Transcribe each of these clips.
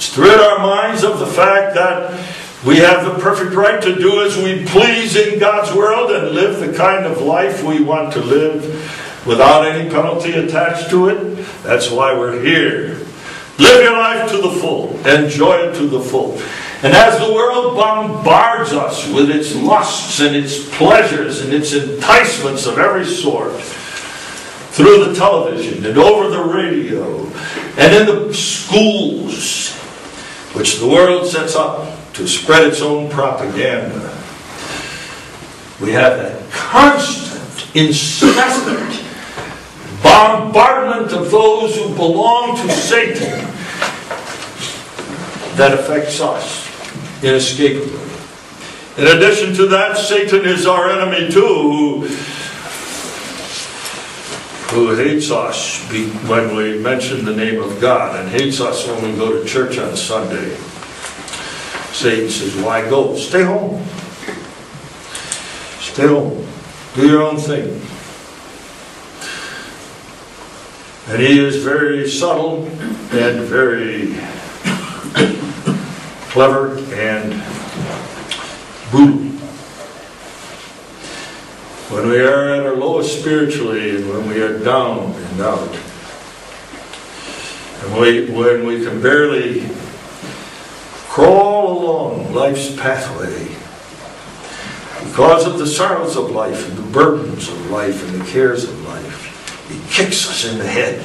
It's to rid our minds of the fact that we have the perfect right to do as we please in God's world and live the kind of life we want to live without any penalty attached to it. That's why we're here. Live your life to the full. Enjoy it to the full. And as the world bombards us with its lusts and its pleasures and its enticements of every sort, through the television and over the radio and in the schools, which the world sets up to spread its own propaganda, we have that constant, incessant bombardment of those who belong to Satan that affects us inescapably. In addition to that, Satan is our enemy too, who hates us when we mention the name of God and hates us when we go to church on Sunday. Satan says, why go? Stay home. Stay home. Do your own thing. And he is very subtle and very clever and brutal. When we are at our lowest spiritually and when we are down and out, and when we can barely crawl along life's pathway because of the sorrows of life and the burdens of life and the cares of life, he kicks us in the head.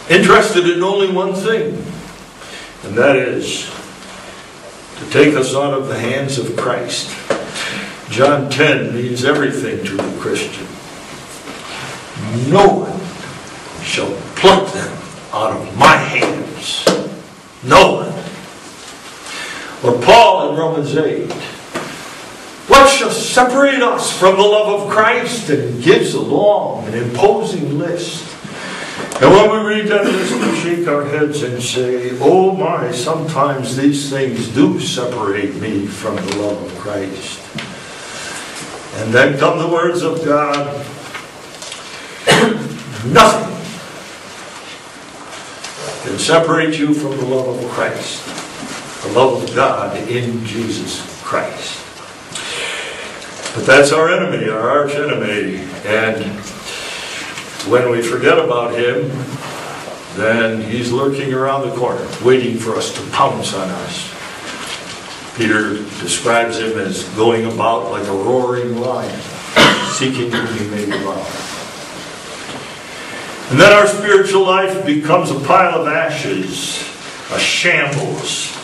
Interested in only one thing, and that is to take us out of the hands of Christ. John 10 means everything to the Christian. No one shall pluck them out of my hands. No one. Or Paul in Romans 8. What shall separate us from the love of Christ? And gives a long and imposing list. And when we read that list, we shake our heads and say, oh my, sometimes these things do separate me from the love of Christ. And then come the words of God, nothing can separate you from the love of Christ, the love of God in Jesus Christ. But that's our enemy, our arch enemy, and when we forget about him, then he's lurking around the corner, waiting for us to pounce on us. Peter describes him as going about like a roaring lion, seeking whom he may devour. And then our spiritual life becomes a pile of ashes, a shambles.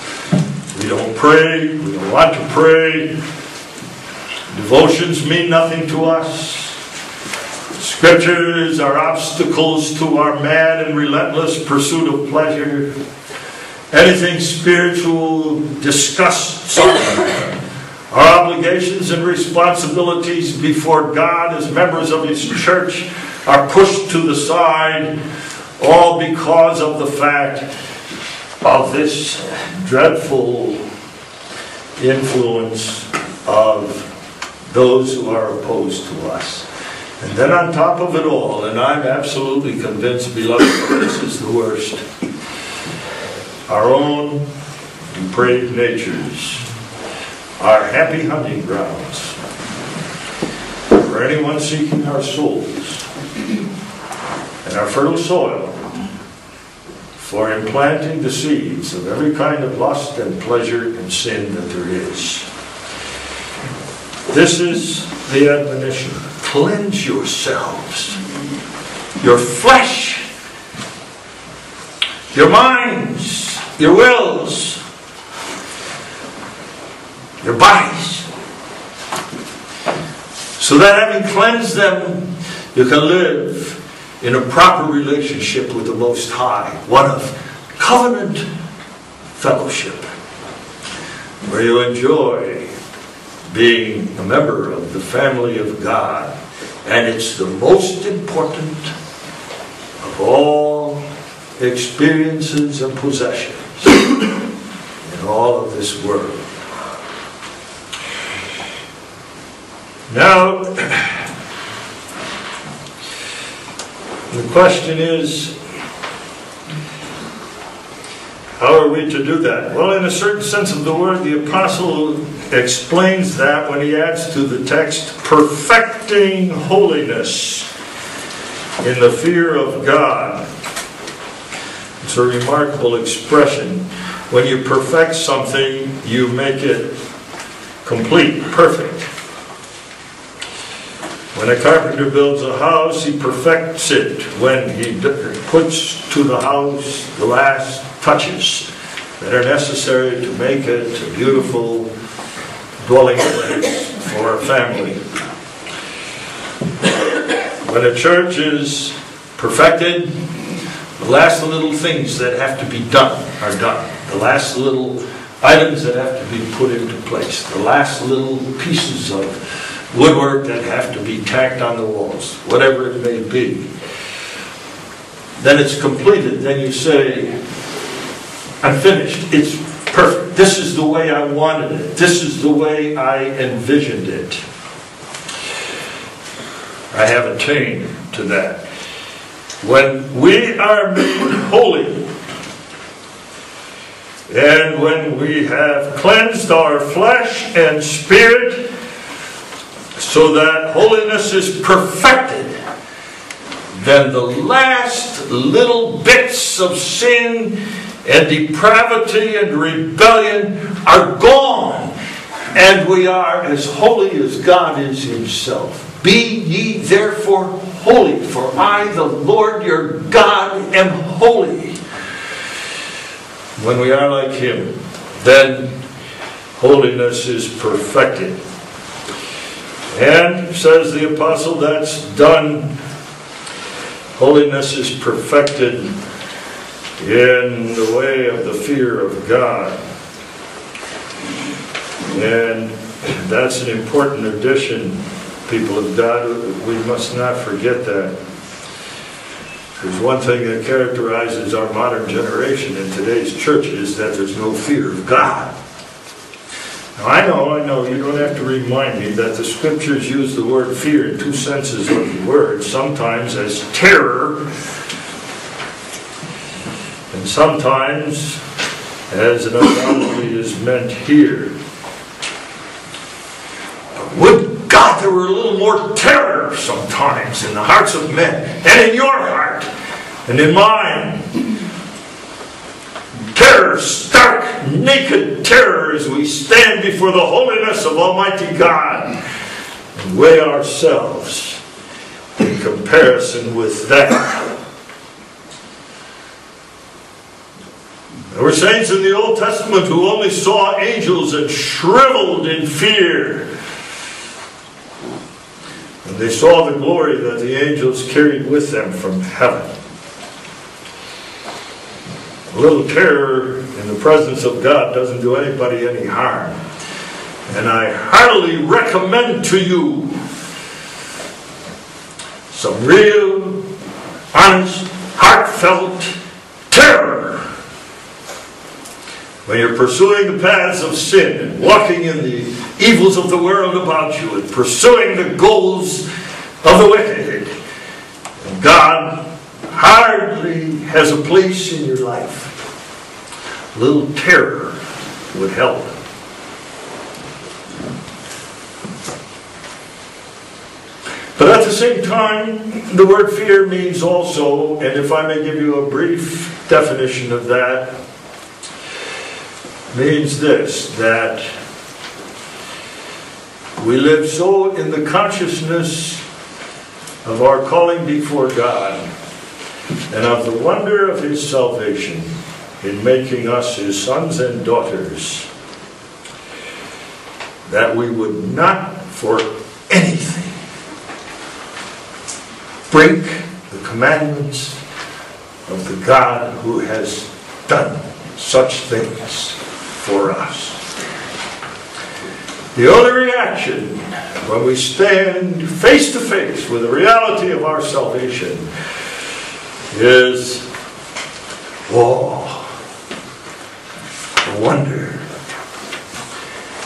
We don't pray, we don't want to pray. Devotions mean nothing to us. Scriptures are obstacles to our mad and relentless pursuit of pleasure. Anything spiritual disgusts us. Our obligations and responsibilities before God as members of His church are pushed to the side, all because of the fact of this dreadful influence of those who are opposed to us. And then on top of it all, and I'm absolutely convinced, beloved, this is the worst, our own depraved natures, our happy hunting grounds for anyone seeking our souls, and our fertile soil for implanting the seeds of every kind of lust and pleasure and sin that there is. This is the admonition. Cleanse yourselves, your flesh, your minds, your wills, your bodies, so that having cleansed them, you can live in a proper relationship with the Most High, one of covenant fellowship, where you enjoy being a member of the family of God. And it's the most important of all experiences and possessions in all of this world. Now, the question is, How are we to do that? Well, in a certain sense of the word, the apostle explains that when he adds to the text, perfecting holiness in the fear of God. It's a remarkable expression. When you perfect something, you make it complete, perfect. When a carpenter builds a house, he perfects it when he puts to the house the last touches that are necessary to make it a beautiful dwelling place for a family. When a church is perfected, the last little things that have to be done are done. The last little items that have to be put into place. The last little pieces of woodwork that have to be tacked on the walls, whatever it may be. Then it's completed. Then you say, I'm finished. It's perfect. This is the way I wanted it. This is the way I envisioned it. I have attained to that. When we are made holy, and when we have cleansed our flesh and spirit, so that holiness is perfected, then the last little bits of sin and depravity and rebellion are gone, and we are as holy as God is Himself. Be ye therefore holy, for I, the Lord your God, am holy. When we are like Him, then holiness is perfected. And, says the apostle, that's done. Holiness is perfected in the way of the fear of God. And that's an important addition, people of God. We must not forget that. There's one thing that characterizes our modern generation in today's church is that there's no fear of God. Now, I know, you don't have to remind me that the Scriptures use the word fear in two senses of the word, sometimes as terror, and sometimes as an anomaly is meant here. But would God there were a little more terror sometimes in the hearts of men, and in your heart, and in mine. Terror, stark, naked terror, as we stand before the holiness of Almighty God and weigh ourselves in comparison with that. There were saints in the Old Testament who only saw angels and shriveled in fear. And they saw the glory that the angels carried with them from heaven. A little terror in the presence of God doesn't do anybody any harm. And I heartily recommend to you some real, honest, heartfelt terror when you're pursuing the paths of sin and walking in the evils of the world about you and pursuing the goals of the wicked. And God hardly has a place in your life. A little terror would help. But at the same time, the word fear means also, and if I may give you a brief definition of that, means this, that we live so in the consciousness of our calling before God and of the wonder of His salvation in making us His sons and daughters, that we would not for anything break the commandments of the God who has done such things for us. The only reaction when we stand face to face with the reality of our salvation is awe, wonder.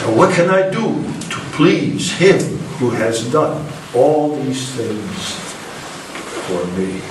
Now, what can I do to please Him who has done all these things for me?